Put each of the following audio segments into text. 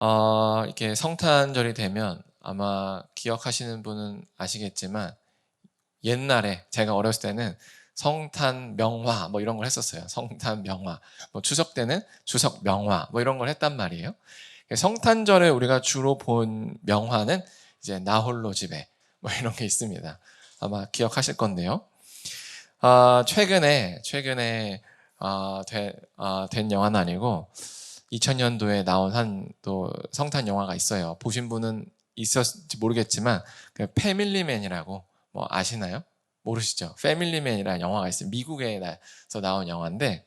이렇게 성탄절이 되면 아마 기억하시는 분은 아시겠지만 옛날에 제가 어렸을 때는 성탄 명화 뭐 이런 걸 했었어요. 성탄 명화. 뭐 추석 때는 추석 명화 뭐 이런 걸 했단 말이에요. 성탄절에 우리가 주로 본 명화는 이제 나 홀로 집에 뭐 이런 게 있습니다. 아마 기억하실 건데요. 최근에 된 영화는 아니고 2000년도에 나온 한 또 성탄 영화가 있어요. 보신 분은 있었지 모르겠지만 그 패밀리맨이라고 뭐 아시나요? 모르시죠? 패밀리맨이라는 영화가 있어요. 미국에서 나온 영화인데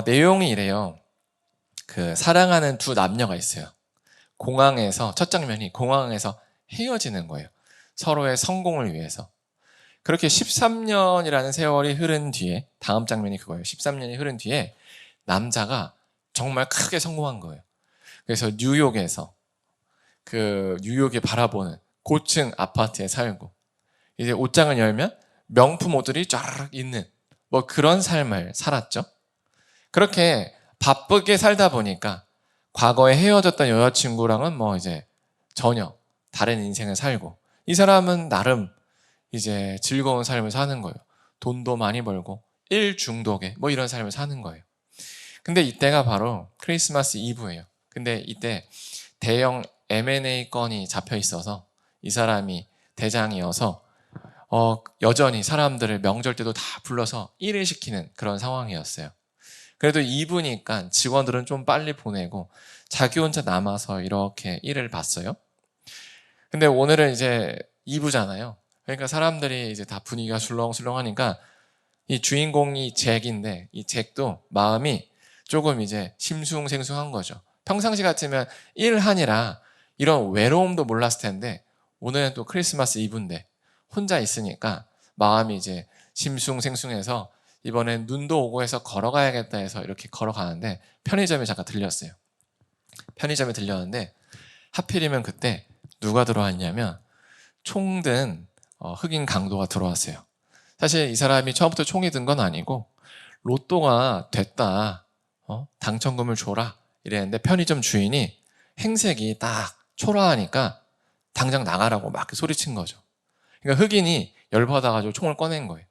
내용이 이래요. 그 사랑하는 두 남녀가 있어요. 첫 장면이 공항에서 헤어지는 거예요. 서로의 성공을 위해서. 그렇게 13년이라는 세월이 흐른 뒤에 다음 장면이 그거예요. 13년이 흐른 뒤에 남자가 정말 크게 성공한 거예요. 그래서 뉴욕에 바라보는 고층 아파트에 살고 이제 옷장을 열면 명품 옷들이 쫙 있는 뭐 그런 삶을 살았죠. 그렇게 바쁘게 살다 보니까 과거에 헤어졌던 여자친구랑은 뭐 이제 전혀 다른 인생을 살고 이 사람은 나름 이제 즐거운 삶을 사는 거예요. 돈도 많이 벌고 일 중독에 뭐 이런 삶을 사는 거예요. 근데 이때가 바로 크리스마스 이브예요. 근데 이때 대형 M&A 건이 잡혀 있어서 이 사람이 대장이어서 여전히 사람들을 명절 때도 다 불러서 일을 시키는 그런 상황이었어요. 그래도 이브니까 직원들은 좀 빨리 보내고 자기 혼자 남아서 이렇게 일을 봤어요. 근데 오늘은 이제 이브잖아요. 그러니까 사람들이 이제 다 분위기가 술렁술렁하니까 이 주인공이 잭인데 이 잭도 마음이 조금 이제 심숭생숭한 거죠. 평상시 같으면 일하니라 이런 외로움도 몰랐을 텐데 오늘은 또 크리스마스 이브인데 혼자 있으니까 마음이 이제 심숭생숭해서 이번엔 눈도 오고 해서 걸어가야겠다 해서 이렇게 걸어가는데 편의점에 잠깐 들렸어요. 편의점에 들렸는데 하필이면 그때 누가 들어왔냐면 총든 흑인 강도가 들어왔어요. 사실 이 사람이 처음부터 총이 든 건 아니고 로또가 됐다. 당첨금을 줘라. 이랬는데 편의점 주인이 행색이 딱 초라하니까 당장 나가라고 막 소리친 거죠. 그러니까 흑인이 열받아가지고 총을 꺼낸 거예요.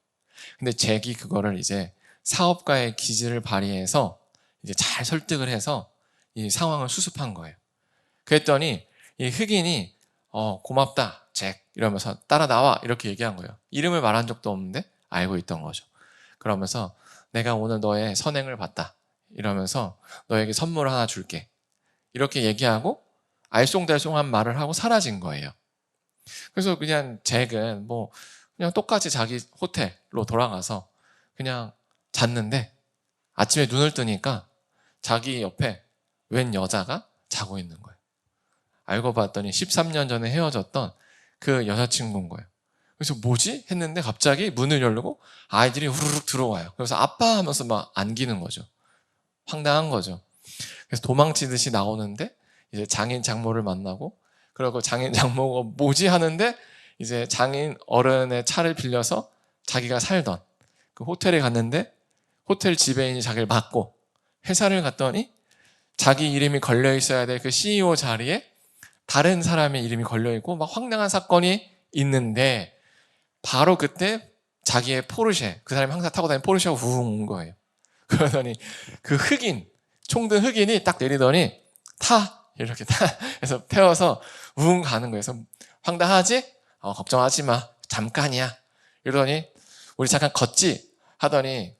근데 잭이 그거를 이제 사업가의 기질을 발휘해서 이제 잘 설득을 해서 이 상황을 수습한 거예요. 그랬더니 이 흑인이 고맙다 잭 이러면서 따라 나와 이렇게 얘기한 거예요. 이름을 말한 적도 없는데 알고 있던 거죠. 그러면서 내가 오늘 너의 선행을 봤다 이러면서 너에게 선물 하나 줄게 이렇게 얘기하고 알쏭달쏭한 말을 하고 사라진 거예요. 그래서 그냥 잭은 뭐 그냥 똑같이 자기 호텔로 돌아가서 그냥 잤는데 아침에 눈을 뜨니까 자기 옆에 웬 여자가 자고 있는 거예요. 알고 봤더니 13년 전에 헤어졌던 그 여자친구인 거예요. 그래서 뭐지? 했는데 갑자기 문을 열고 아이들이 후루룩 들어와요. 그래서 아빠 하면서 막 안기는 거죠. 황당한 거죠. 그래서 도망치듯이 나오는데 이제 장인 장모를 만나고 그리고 장인 장모가 뭐지 하는데 이제 장인 어른의 차를 빌려서 자기가 살던 그 호텔에 갔는데 호텔 지배인이 자기를 맞고 회사를 갔더니 자기 이름이 걸려 있어야 될 그 CEO 자리에 다른 사람의 이름이 걸려 있고 막 황당한 사건이 있는데 바로 그때 자기의 포르쉐 그 사람이 항상 타고 다니는 포르쉐가 우웅 온 거예요. 그러더니 그 총든 흑인이 딱 내리더니 타 이렇게 타 해서 태워서 우웅 가는 거예요. 그래서 황당하지? 걱정하지 마 잠깐이야 이러더니 우리 잠깐 걷지 하더니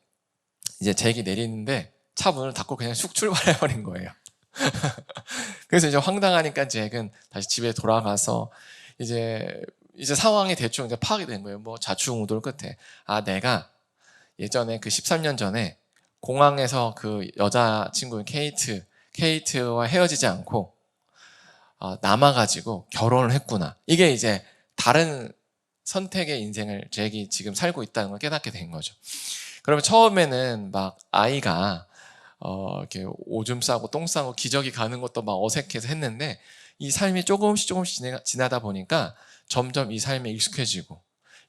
이제 잭이 내리는데 차 문을 닫고 그냥 쑥 출발해버린 거예요. 그래서 이제 황당하니까 잭은 다시 집에 돌아가서 이제 상황이 대충 이제 파악이 된 거예요. 뭐 좌충우돌 끝에 내가 예전에 그 13년 전에 공항에서 그 여자친구 케이트와 헤어지지 않고 남아가지고 결혼을 했구나. 이게 이제 다른 선택의 인생을 잭이 지금 살고 있다는 걸 깨닫게 된 거죠. 그러면 처음에는 막 아이가 이렇게 오줌 싸고 똥 싸고 기저귀 가는 것도 막 어색해서 했는데 이 삶이 조금씩 지나다 보니까 점점 이 삶에 익숙해지고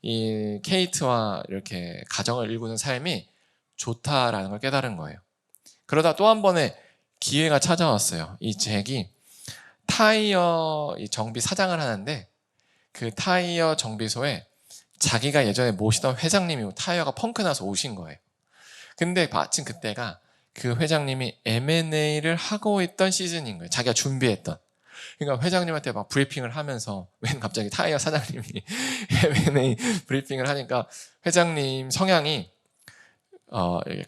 이 케이트와 이렇게 가정을 일구는 삶이 좋다라는 걸 깨달은 거예요. 그러다 또 한 번의 기회가 찾아왔어요. 이 잭이 타이어 정비 사장을 하는데 그 타이어 정비소에 자기가 예전에 모시던 회장님이 타이어가 펑크 나서 오신 거예요. 근데 마침 그때가 그 회장님이 M&A를 하고 있던 시즌인 거예요. 자기가 준비했던. 그러니까 회장님한테 막 브리핑을 하면서 웬 갑자기 타이어 사장님이 M&A 브리핑을 하니까 회장님 성향이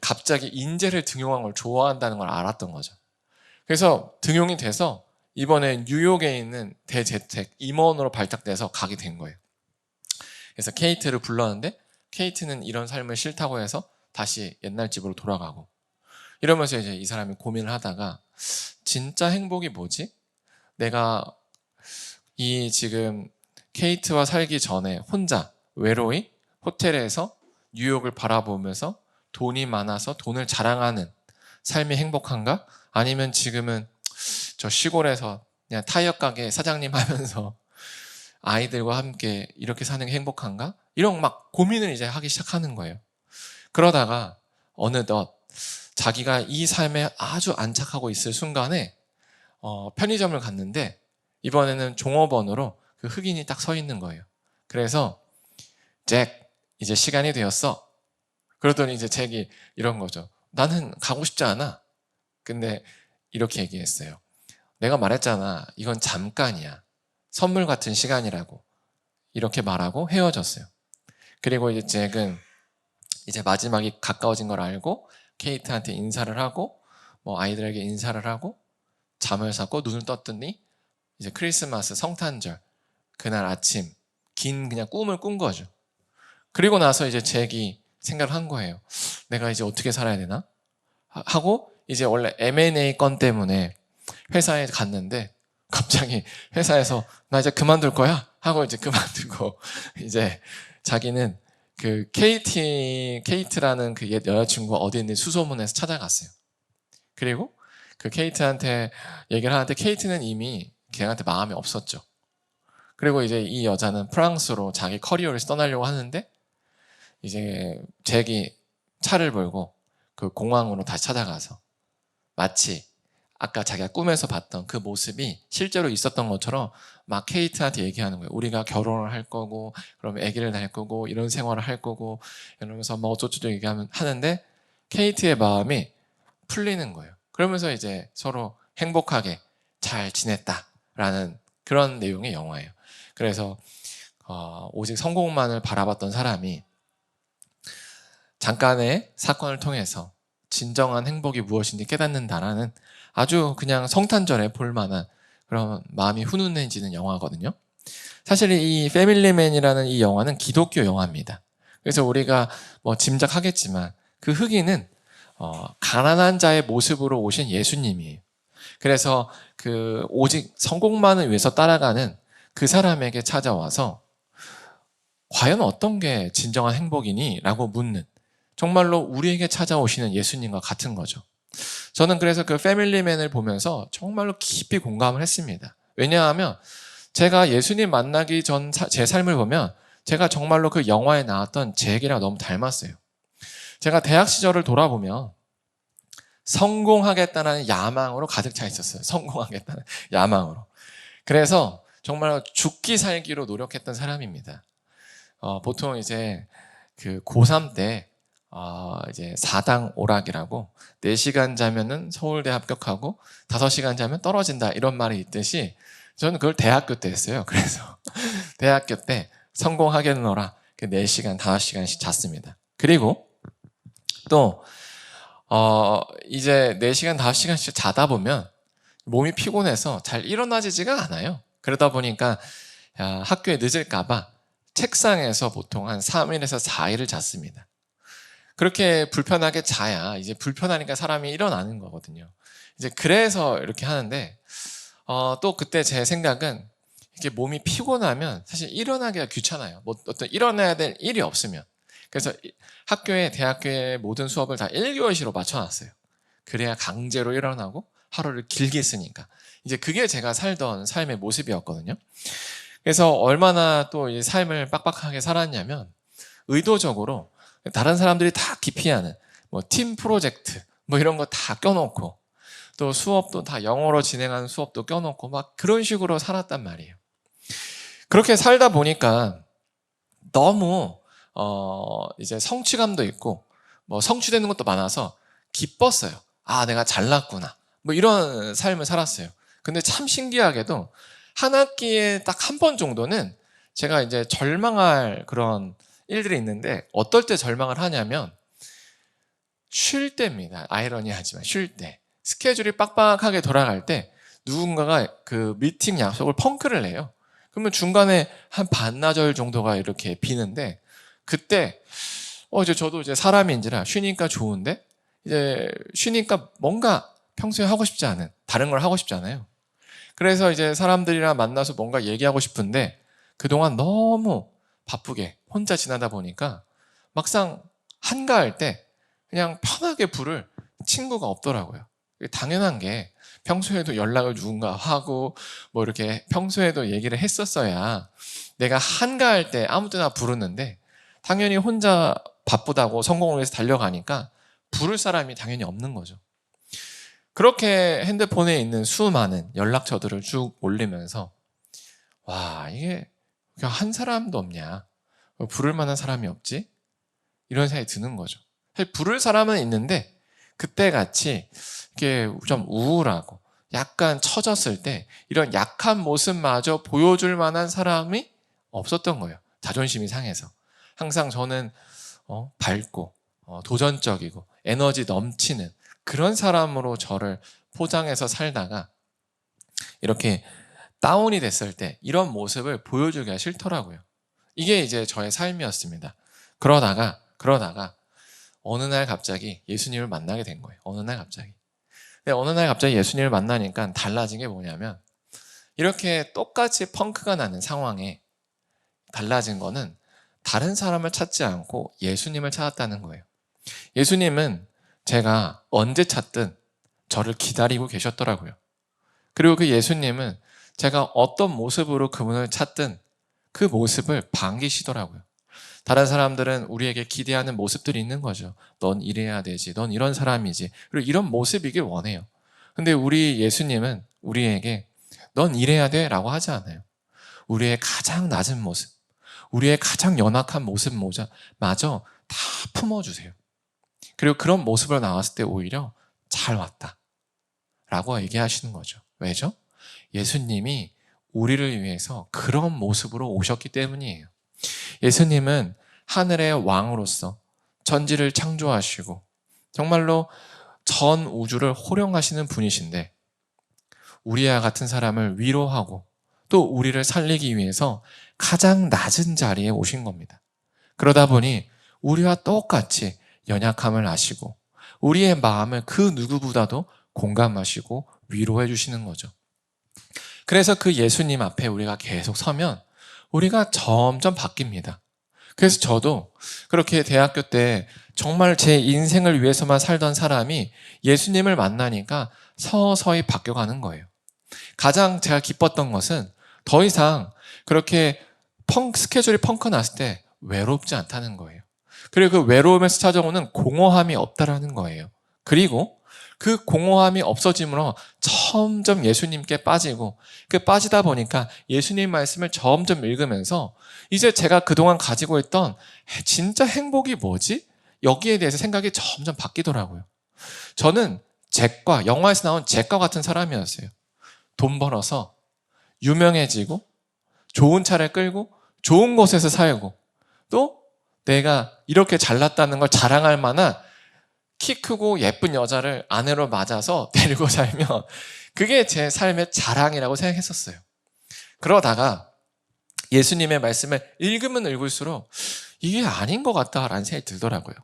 갑자기 인재를 등용한 걸 좋아한다는 걸 알았던 거죠. 그래서 등용이 돼서 이번에 뉴욕에 있는 대재택 임원으로 발탁돼서 가게 된 거예요. 그래서 케이트를 불렀는데 케이트는 이런 삶을 싫다고 해서 다시 옛날 집으로 돌아가고 이러면서 이제 이 사람이 고민을 하다가 진짜 행복이 뭐지? 내가 이 지금 케이트와 살기 전에 혼자 외로이 호텔에서 뉴욕을 바라보면서 돈이 많아서 돈을 자랑하는 삶이 행복한가? 아니면 지금은 저 시골에서 그냥 타이어 가게 사장님 하면서 아이들과 함께 이렇게 사는 게 행복한가? 이런 막 고민을 이제 하기 시작하는 거예요. 그러다가 어느덧 자기가 이 삶에 아주 안착하고 있을 순간에 편의점을 갔는데 이번에는 종업원으로 그 흑인이 딱 서 있는 거예요. 그래서 잭, 이제 시간이 되었어. 그러더니 이제 잭이 이런 거죠. 나는 가고 싶지 않아. 근데 이렇게 얘기했어요. 내가 말했잖아. 이건 잠깐이야. 선물 같은 시간이라고. 이렇게 말하고 헤어졌어요. 그리고 이제 잭은 이제 마지막이 가까워진 걸 알고 케이트한테 인사를 하고 뭐 아이들에게 인사를 하고 잠을 자고 눈을 떴더니 이제 크리스마스 성탄절 그날 아침 긴 그냥 꿈을 꾼 거죠. 그리고 나서 이제 잭이 생각을 한 거예요. 내가 이제 어떻게 살아야 되나? 하고 이제 원래 M&A 건 때문에 회사에 갔는데 갑자기 회사에서 나 이제 그만둘 거야? 하고 이제 그만두고 이제 자기는 그 케이트라는 그 옛 여자친구가 어디 있는지 수소문해서 찾아갔어요. 그리고 그 케이트한테 얘기를 하는데 케이트는 이미 걔한테 마음이 없었죠. 그리고 이제 이 여자는 프랑스로 자기 커리어를 떠나려고 하는데 이제 잭이 차를 몰고 그 공항으로 다시 찾아가서 마치 아까 자기가 꿈에서 봤던 그 모습이 실제로 있었던 것처럼 막 케이트한테 얘기하는 거예요. 우리가 결혼을 할 거고 그럼 아기를 낳을 거고 이런 생활을 할 거고 이러면서 뭐 어쩌고저쩌고 하는데 케이트의 마음이 풀리는 거예요. 그러면서 이제 서로 행복하게 잘 지냈다라는 그런 내용의 영화예요. 그래서 오직 성공만을 바라봤던 사람이 잠깐의 사건을 통해서 진정한 행복이 무엇인지 깨닫는다라는 아주 그냥 성탄절에 볼만한 그런 마음이 훈훈해지는 영화거든요. 사실 이 패밀리맨이라는 이 영화는 기독교 영화입니다. 그래서 우리가 뭐 짐작하겠지만 그 흑인은 가난한 자의 모습으로 오신 예수님이에요. 그래서 그 오직 성공만을 위해서 따라가는 그 사람에게 찾아와서 과연 어떤 게 진정한 행복이니? 라고 묻는 정말로 우리에게 찾아오시는 예수님과 같은 거죠. 저는 그래서 그 패밀리맨을 보면서 정말로 깊이 공감을 했습니다. 왜냐하면 제가 예수님 만나기 전 제 삶을 보면 제가 정말로 그 영화에 나왔던 잭이랑 너무 닮았어요. 제가 대학 시절을 돌아보면 성공하겠다는 야망으로 가득 차 있었어요. 성공하겠다는 야망으로. 그래서 정말 죽기 살기로 노력했던 사람입니다. 보통 이제 그 고3 때 이제 4당 오락이라고 4시간 자면은 서울대 합격하고 5시간 자면 떨어진다 이런 말이 있듯이 저는 그걸 대학교 때 했어요. 그래서 대학교 때 성공하겠노라 그 4시간, 5시간씩 잤습니다. 그리고 또 이제 4시간, 5시간씩 자다 보면 몸이 피곤해서 잘 일어나지가 않아요. 그러다 보니까 학교에 늦을까봐 책상에서 보통 한 3일에서 4일을 잤습니다. 그렇게 불편하게 자야 이제 불편하니까 사람이 일어나는 거거든요. 이제 그래서 이렇게 하는데 또 그때 제 생각은 이렇게 몸이 피곤하면 사실 일어나기가 귀찮아요. 뭐 어떤 일어나야 될 일이 없으면. 그래서 학교에 대학교에 모든 수업을 다 1교시로 맞춰놨어요. 그래야 강제로 일어나고 하루를 길게 쓰니까. 이제 그게 제가 살던 삶의 모습이었거든요. 그래서 얼마나 또 이 삶을 빡빡하게 살았냐면 의도적으로 다른 사람들이 다 기피하는 뭐 팀 프로젝트 뭐 이런 거 다 껴놓고 또 수업도 다 영어로 진행하는 수업도 껴놓고 막 그런 식으로 살았단 말이에요. 그렇게 살다 보니까 너무 이제 성취감도 있고 뭐 성취되는 것도 많아서 기뻤어요. 아, 내가 잘났구나. 뭐 이런 삶을 살았어요. 근데 참 신기하게도 한 학기에 딱 한 번 정도는 제가 이제 절망할 그런 일들이 있는데, 어떨 때 절망을 하냐면 쉴 때입니다. 아이러니하지만 쉴 때. 스케줄이 빡빡하게 돌아갈 때 누군가가 그 미팅 약속을 펑크를 내요. 그러면 중간에 한 반나절 정도가 이렇게 비는데, 그때 이제 저도 이제 사람인지라 쉬니까 좋은데, 이제 쉬니까 뭔가 평소에 하고 싶지 않은 다른 걸 하고 싶잖아요. 그래서 이제 사람들이랑 만나서 뭔가 얘기하고 싶은데 그동안 너무 바쁘게 혼자 지나다 보니까 막상 한가할 때 그냥 편하게 부를 친구가 없더라고요. 당연한 게, 평소에도 연락을 누군가 하고 뭐 이렇게 평소에도 얘기를 했었어야 내가 한가할 때 아무 때나 부르는데, 당연히 혼자 바쁘다고 성공을 위해서 달려가니까 부를 사람이 당연히 없는 거죠. 그렇게 핸드폰에 있는 수많은 연락처들을 쭉 올리면서 와, 이게 그냥 한 사람도 없냐, 부를 만한 사람이 없지, 이런 생각이 드는 거죠. 사실 부를 사람은 있는데 그때같이 이렇게 좀 우울하고 약간 처졌을 때 이런 약한 모습마저 보여줄 만한 사람이 없었던 거예요. 자존심이 상해서. 항상 저는 밝고 도전적이고 에너지 넘치는 그런 사람으로 저를 포장해서 살다가 이렇게 다운이 됐을 때 이런 모습을 보여주기가 싫더라고요. 이게 이제 저의 삶이었습니다. 그러다가 어느 날 갑자기 예수님을 만나게 된 거예요. 어느 날 갑자기 예수님을 만나니까 달라진 게 뭐냐면, 이렇게 똑같이 펑크가 나는 상황에 달라진 거는 다른 사람을 찾지 않고 예수님을 찾았다는 거예요. 예수님은 제가 언제 찾든 저를 기다리고 계셨더라고요. 그리고 그 예수님은 제가 어떤 모습으로 그분을 찾든 그 모습을 반기시더라고요. 다른 사람들은 우리에게 기대하는 모습들이 있는 거죠. 넌 이래야 되지, 넌 이런 사람이지, 그리고 이런 모습이길 원해요. 근데 우리 예수님은 우리에게 넌 이래야 돼 라고 하지 않아요. 우리의 가장 낮은 모습, 우리의 가장 연약한 모습마저 다 품어주세요. 그리고 그런 모습으로 나왔을 때 오히려 잘 왔다 라고 얘기하시는 거죠. 왜죠? 예수님이 우리를 위해서 그런 모습으로 오셨기 때문이에요. 예수님은 하늘의 왕으로서 전지를 창조하시고 정말로 전 우주를 호령하시는 분이신데, 우리와 같은 사람을 위로하고 또 우리를 살리기 위해서 가장 낮은 자리에 오신 겁니다. 그러다 보니 우리와 똑같이 연약함을 아시고 우리의 마음을 그 누구보다도 공감하시고 위로해 주시는 거죠. 그래서 그 예수님 앞에 우리가 계속 서면 우리가 점점 바뀝니다. 그래서 저도 그렇게 대학교 때 정말 제 인생을 위해서만 살던 사람이 예수님을 만나니까 서서히 바뀌어가는 거예요. 가장 제가 기뻤던 것은 더 이상 그렇게 스케줄이 펑크 났을 때 외롭지 않다는 거예요. 그리고 그 외로움에서 찾아오는 공허함이 없다라는 거예요. 그리고 그 공허함이 없어짐으로 점점 예수님께 빠지고, 그 빠지다 보니까 예수님 말씀을 점점 읽으면서 이제 제가 그동안 가지고 있던 진짜 행복이 뭐지? 여기에 대해서 생각이 점점 바뀌더라고요. 저는 영화에서 나온 잭과 같은 사람이었어요. 돈 벌어서 유명해지고 좋은 차를 끌고 좋은 곳에서 살고 또 내가 이렇게 잘났다는 걸 자랑할 만한 키 크고 예쁜 여자를 아내로 맞아서 데리고 살면 그게 제 삶의 자랑이라고 생각했었어요. 그러다가 예수님의 말씀을 읽으면 읽을수록 이게 아닌 것 같다라는 생각이 들더라고요.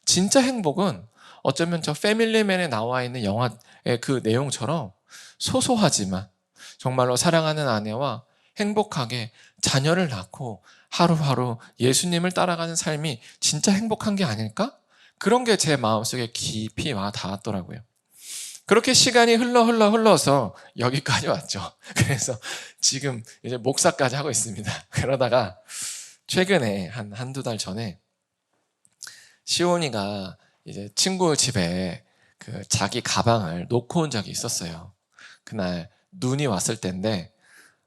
진짜 행복은 어쩌면 저 패밀리맨에 나와 있는 영화의 그 내용처럼 소소하지만 정말로 사랑하는 아내와 행복하게 자녀를 낳고 하루하루 예수님을 따라가는 삶이 진짜 행복한 게 아닐까? 그런 게 제 마음속에 깊이 와 닿았더라고요. 그렇게 시간이 흘러서 여기까지 왔죠. 그래서 지금 이제 목사까지 하고 있습니다. 그러다가 최근에 한두 달 전에 시온이가 이제 친구 집에 그 자기 가방을 놓고 온 적이 있었어요. 그날 눈이 왔을 때인데,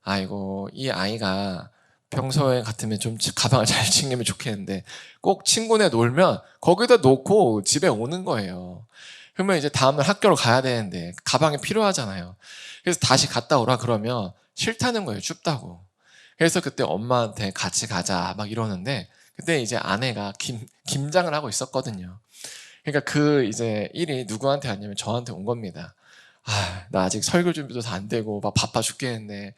아이고 이 아이가 평소에 같으면 좀 가방을 잘 챙기면 좋겠는데 꼭 친구네 놀면 거기다 놓고 집에 오는 거예요. 그러면 이제 다음날 학교로 가야 되는데 가방이 필요하잖아요. 그래서 다시 갔다 오라 그러면 싫다는 거예요. 춥다고. 그래서 그때 엄마한테 같이 가자 막 이러는데, 그때 이제 아내가 김장을 하고 있었거든요. 그러니까 그 이제 일이 누구한테 왔냐면 저한테 온 겁니다. 나 아직 설교 준비도 다 안 되고 막 바빠 죽겠는데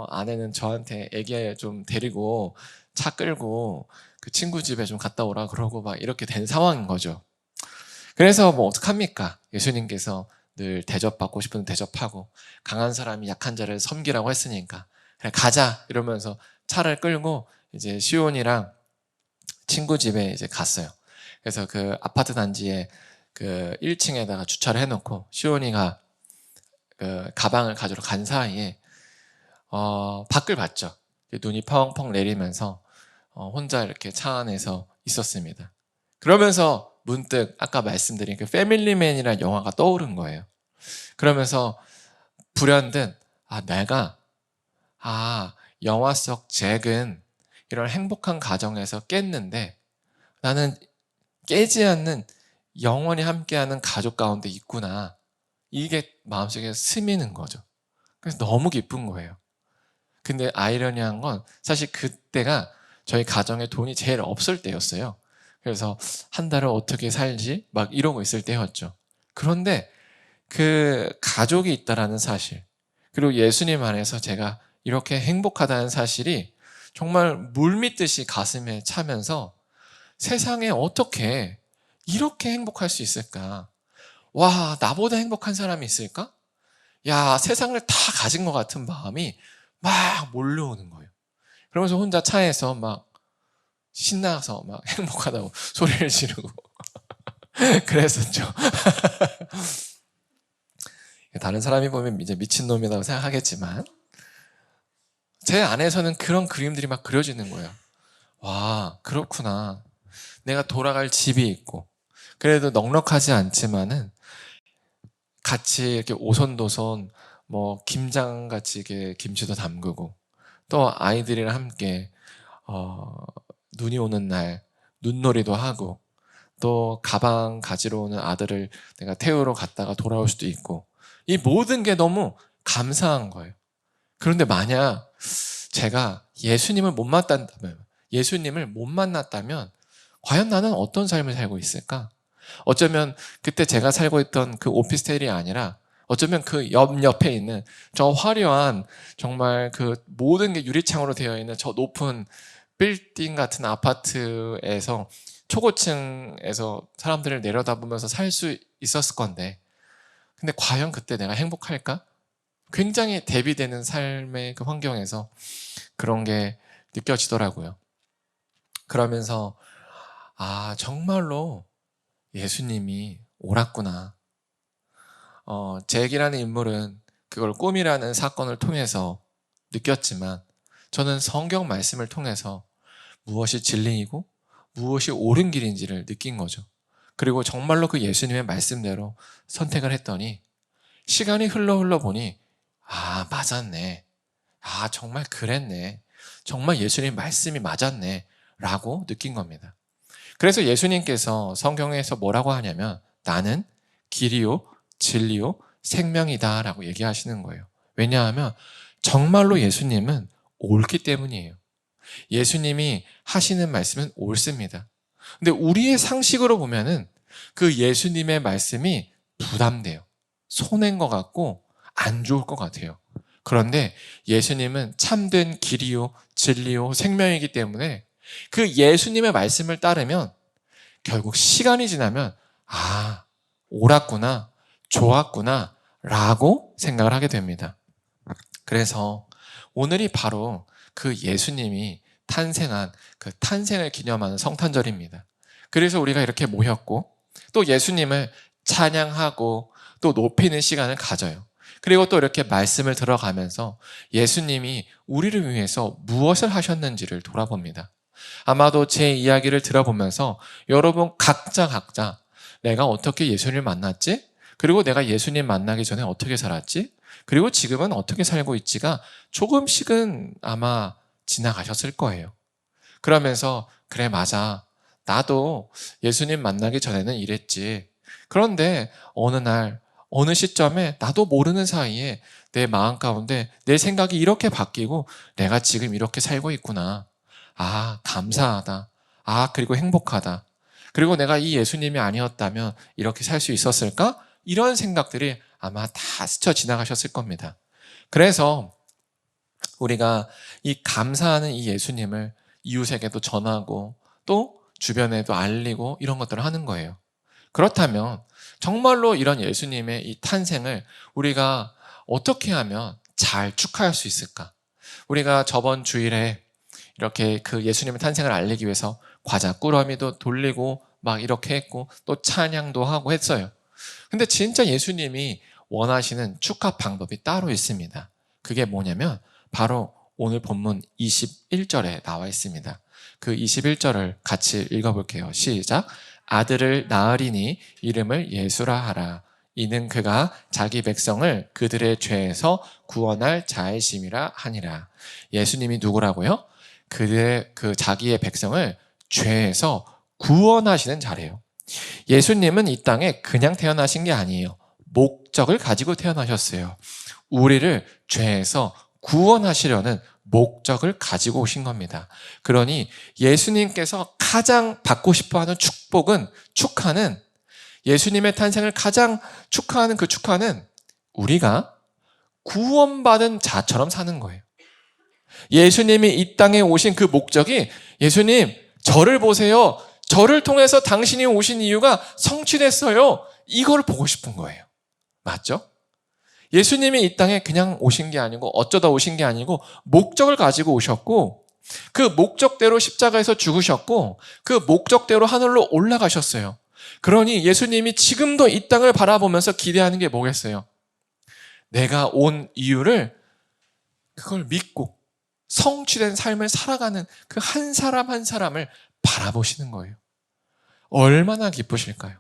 아내는 저한테 애기 좀 데리고 차 끌고 그 친구 집에 좀 갔다 오라 그러고 막 이렇게 된 상황인 거죠. 그래서 뭐 어떡합니까? 예수님께서 늘 대접받고 싶은 대접하고 강한 사람이 약한 자를 섬기라고 했으니까 그래 가자 이러면서 차를 끌고 이제 시온이랑 친구 집에 이제 갔어요. 그래서 그 아파트 단지에 그 1층에다가 주차를 해놓고 시온이가 그 가방을 가지러 간 사이에 밖을 봤죠. 눈이 펑펑 내리면서 혼자 이렇게 차 안에서 있었습니다. 그러면서 문득 아까 말씀드린 그 패밀리맨이라는 영화가 떠오른 거예요. 그러면서 불현듯 내가 영화 속 잭은 이런 행복한 가정에서 깼는데 나는 깨지 않는 영원히 함께하는 가족 가운데 있구나. 이게 마음속에 스미는 거죠. 그래서 너무 기쁜 거예요. 근데 아이러니한 건 사실 그때가 저희 가정에 돈이 제일 없을 때였어요. 그래서 한 달을 어떻게 살지 막 이러고 있을 때였죠. 그런데 그 가족이 있다라는 사실, 그리고 예수님 안에서 제가 이렇게 행복하다는 사실이 정말 물밀듯이 가슴에 차면서 세상에 어떻게 이렇게 행복할 수 있을까? 와, 나보다 행복한 사람이 있을까? 야, 세상을 다 가진 것 같은 마음이 막 몰려오는 거예요. 그러면서 혼자 차에서 막 신나서 막 행복하다고 소리를 지르고 그랬었죠. 다른 사람이 보면 이제 미친놈이라고 생각하겠지만 제 안에서는 그런 그림들이 막 그려지는 거예요. 와, 그렇구나. 내가 돌아갈 집이 있고 그래도 넉넉하지 않지만은 같이 이렇게 오손도손 뭐 김장 같이 이렇게 김치도 담그고 또 아이들이랑 함께 눈이 오는 날 눈놀이도 하고 또 가방 가지러 오는 아들을 내가 태우러 갔다가 돌아올 수도 있고 이 모든 게 너무 감사한 거예요. 그런데 만약 제가 예수님을 못 만났다면 과연 나는 어떤 삶을 살고 있을까? 어쩌면 그때 제가 살고 있던 그 오피스텔이 아니라 어쩌면 그 옆에 있는 저 화려한 정말 그 모든 게 유리창으로 되어 있는 저 높은 빌딩 같은 아파트에서 초고층에서 사람들을 내려다보면서 살 수 있었을 건데, 근데 과연 그때 내가 행복할까? 굉장히 대비되는 삶의 그 환경에서 그런 게 느껴지더라고요. 그러면서 정말로 예수님이 옳았구나. 잭이라는 인물은 그걸 꿈이라는 사건을 통해서 느꼈지만 저는 성경 말씀을 통해서 무엇이 진리이고 무엇이 옳은 길인지를 느낀 거죠. 그리고 정말로 그 예수님의 말씀대로 선택을 했더니 시간이 흘러 보니 맞았네. 정말 그랬네. 정말 예수님 말씀이 맞았네. 라고 느낀 겁니다. 그래서 예수님께서 성경에서 뭐라고 하냐면 나는 길이요 진리요 생명이다 라고 얘기하시는 거예요. 왜냐하면 정말로 예수님은 옳기 때문이에요. 예수님이 하시는 말씀은 옳습니다. 근데 우리의 상식으로 보면은 그 예수님의 말씀이 부담돼요. 손해인 것 같고 안 좋을 것 같아요. 그런데 예수님은 참된 길이요 진리요 생명이기 때문에 그 예수님의 말씀을 따르면 결국 시간이 지나면 옳았구나, 좋았구나 라고 생각을 하게 됩니다. 그래서 오늘이 바로 그 예수님이 탄생한 그 탄생을 기념하는 성탄절입니다. 그래서 우리가 이렇게 모였고 또 예수님을 찬양하고 또 높이는 시간을 가져요. 그리고 또 이렇게 말씀을 들어가면서 예수님이 우리를 위해서 무엇을 하셨는지를 돌아봅니다. 아마도 제 이야기를 들어보면서 여러분 각자 내가 어떻게 예수님을 만났지? 그리고 내가 예수님 만나기 전에 어떻게 살았지? 그리고 지금은 어떻게 살고 있지가 조금씩은 아마 지나가셨을 거예요. 그러면서 그래 맞아. 나도 예수님 만나기 전에는 이랬지. 그런데 어느 날 어느 시점에 나도 모르는 사이에 내 마음 가운데 내 생각이 이렇게 바뀌고 내가 지금 이렇게 살고 있구나. 아, 감사하다. 아, 그리고 행복하다. 그리고 내가 이 예수님이 아니었다면 이렇게 살 수 있었을까? 이런 생각들이 아마 다 스쳐 지나가셨을 겁니다. 그래서 우리가 이 감사하는 이 예수님을 이웃에게도 전하고 또 주변에도 알리고 이런 것들을 하는 거예요. 그렇다면 정말로 이런 예수님의 이 탄생을 우리가 어떻게 하면 잘 축하할 수 있을까? 우리가 저번 주일에 이렇게 그 예수님의 탄생을 알리기 위해서 과자 꾸러미도 돌리고 막 이렇게 했고 또 찬양도 하고 했어요. 근데 진짜 예수님이 원하시는 축하 방법이 따로 있습니다. 그게 뭐냐면 바로 오늘 본문 21절에 나와 있습니다. 그 21절을 같이 읽어볼게요. 시작. 아들을 낳으리니 이름을 예수라 하라. 이는 그가 자기 백성을 그들의 죄에서 구원할 자이심이라 하니라. 예수님이 누구라고요? 그 자기의 백성을 죄에서 구원하시는 자래요. 예수님은 이 땅에 그냥 태어나신 게 아니에요. 목적을 가지고 태어나셨어요. 우리를 죄에서 구원하시려는 목적을 가지고 오신 겁니다. 그러니 예수님께서 가장 받고 싶어하는 축하는 예수님의 탄생을 가장 축하하는 그 축하는 우리가 구원받은 자처럼 사는 거예요. 예수님이 이 땅에 오신 그 목적이 예수님 저를 보세요. 저를 통해서 당신이 오신 이유가 성취됐어요. 이걸 보고 싶은 거예요. 맞죠? 예수님이 이 땅에 그냥 오신 게 아니고 어쩌다 오신 게 아니고 목적을 가지고 오셨고 그 목적대로 십자가에서 죽으셨고 그 목적대로 하늘로 올라가셨어요. 그러니 예수님이 지금도 이 땅을 바라보면서 기대하는 게 뭐겠어요? 내가 온 이유를 그걸 믿고 성취된 삶을 살아가는 그 한 사람 한 사람을 바라보시는 거예요. 얼마나 기쁘실까요?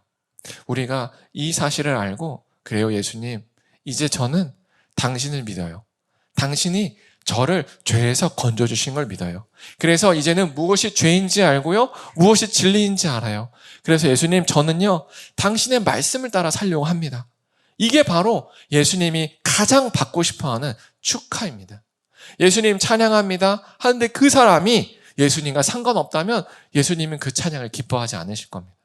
우리가 이 사실을 알고 그래요 예수님 이제 저는 당신을 믿어요. 당신이 저를 죄에서 건져주신 걸 믿어요. 그래서 이제는 무엇이 죄인지 알고요. 무엇이 진리인지 알아요. 그래서 예수님 저는요. 당신의 말씀을 따라 살려고 합니다. 이게 바로 예수님이 가장 받고 싶어하는 축하입니다. 예수님 찬양합니다 하는데 그 사람이 예수님과 상관없다면 예수님은 그 찬양을 기뻐하지 않으실 겁니다.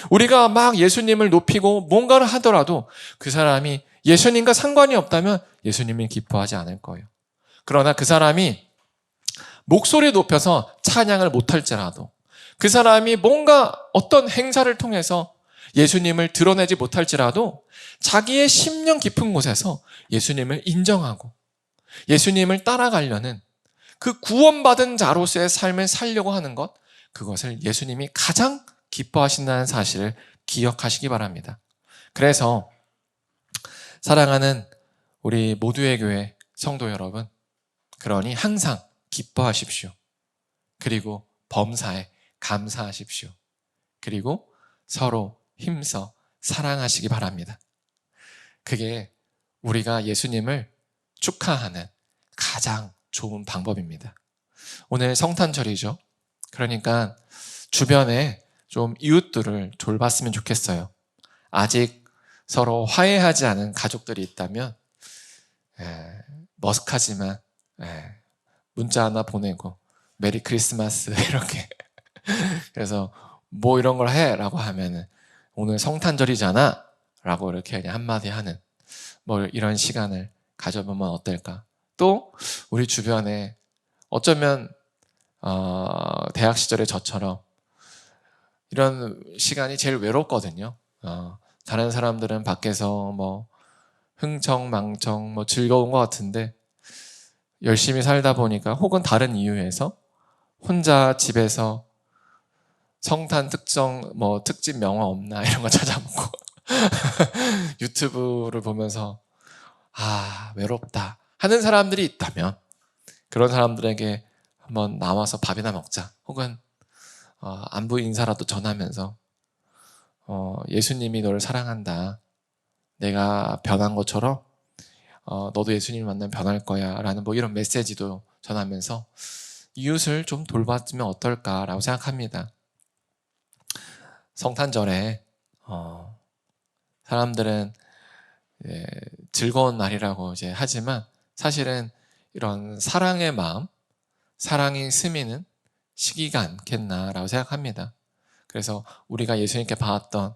우리가 막 예수님을 높이고 뭔가를 하더라도 그 사람이 예수님과 상관이 없다면 예수님이 기뻐하지 않을 거예요. 그러나 그 사람이 목소리 높여서 찬양을 못할지라도 그 사람이 뭔가 어떤 행사를 통해서 예수님을 드러내지 못할지라도 자기의 심령 깊은 곳에서 예수님을 인정하고 예수님을 따라가려는 그 구원받은 자로서의 삶을 살려고 하는 것, 그것을 예수님이 가장 기뻐하신다는 사실을 기억하시기 바랍니다. 그래서 사랑하는 우리 모두의 교회 성도 여러분, 그러니 항상 기뻐하십시오. 그리고 범사에 감사하십시오. 그리고 서로 힘써 사랑하시기 바랍니다. 그게 우리가 예수님을 축하하는 가장 좋은 방법입니다. 오늘 성탄절이죠. 그러니까 주변에 좀 이웃들을 돌봤으면 좋겠어요. 아직 서로 화해하지 않은 가족들이 있다면 머쓱하지만 문자 하나 보내고 메리 크리스마스 이렇게 그래서 뭐 이런 걸 해라고 하면은 오늘 성탄절이잖아 라고 이렇게 그냥 한마디 하는 뭐 이런 시간을 가져보면 어떨까? 또 우리 주변에 어쩌면 대학 시절의 저처럼 이런 시간이 제일 외롭거든요. 다른 사람들은 밖에서 뭐 흥청망청 뭐 즐거운 것 같은데 열심히 살다 보니까 혹은 다른 이유에서 혼자 집에서 성탄 특정 뭐 특집 명화 없나 이런 거 찾아보고 유튜브를 보면서 외롭다 하는 사람들이 있다면 그런 사람들에게 한번 나와서 밥이나 먹자 혹은 안부 인사라도 전하면서 예수님이 너를 사랑한다. 내가 변한 것처럼 너도 예수님을 만나면 변할 거야 라는 뭐 이런 메시지도 전하면서 이웃을 좀 돌봐주면 어떨까라고 생각합니다. 성탄절에 사람들은 즐거운 날이라고 이제 하지만 사실은 이런 사랑의 마음, 사랑이 스미는 시기가 않겠나라고 생각합니다. 그래서 우리가 예수님께 받았던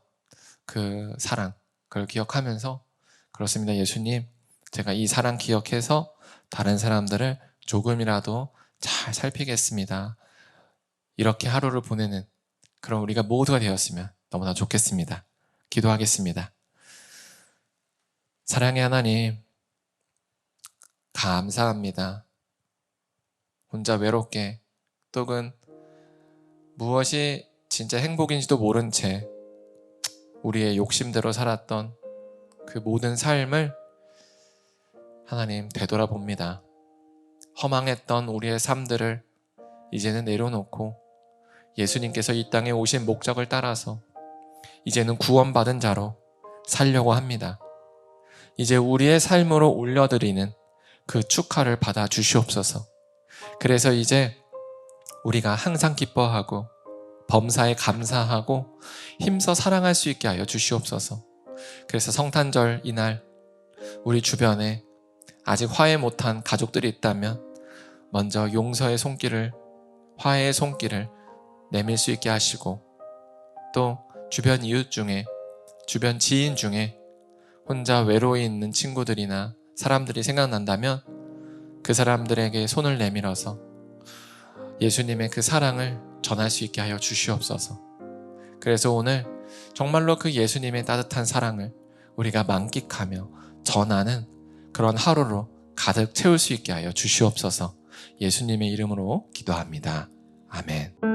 그 사랑, 그걸 기억하면서 그렇습니다. 예수님, 제가 이 사랑 기억해서 다른 사람들을 조금이라도 잘 살피겠습니다. 이렇게 하루를 보내는 그런 우리가 모두가 되었으면 너무나 좋겠습니다. 기도하겠습니다. 사랑의 하나님, 감사합니다. 혼자 외롭게 또는 무엇이 진짜 행복인지도 모른 채 우리의 욕심대로 살았던 그 모든 삶을 하나님 되돌아봅니다. 허망했던 우리의 삶들을 이제는 내려놓고 예수님께서 이 땅에 오신 목적을 따라서 이제는 구원받은 자로 살려고 합니다. 이제 우리의 삶으로 올려드리는 그 축하를 받아 주시옵소서. 그래서 이제 우리가 항상 기뻐하고 범사에 감사하고 힘써 사랑할 수 있게 하여 주시옵소서. 그래서 성탄절 이날 우리 주변에 아직 화해 못한 가족들이 있다면 먼저 용서의 손길을, 화해의 손길을 내밀 수 있게 하시고, 또 주변 이웃 중에, 주변 지인 중에 혼자 외로이 있는 친구들이나 사람들이 생각난다면 그 사람들에게 손을 내밀어서 예수님의 그 사랑을 전할 수 있게 하여 주시옵소서. 그래서 오늘 정말로 그 예수님의 따뜻한 사랑을 우리가 만끽하며 전하는 그런 하루로 가득 채울 수 있게 하여 주시옵소서. 예수님의 이름으로 기도합니다. 아멘.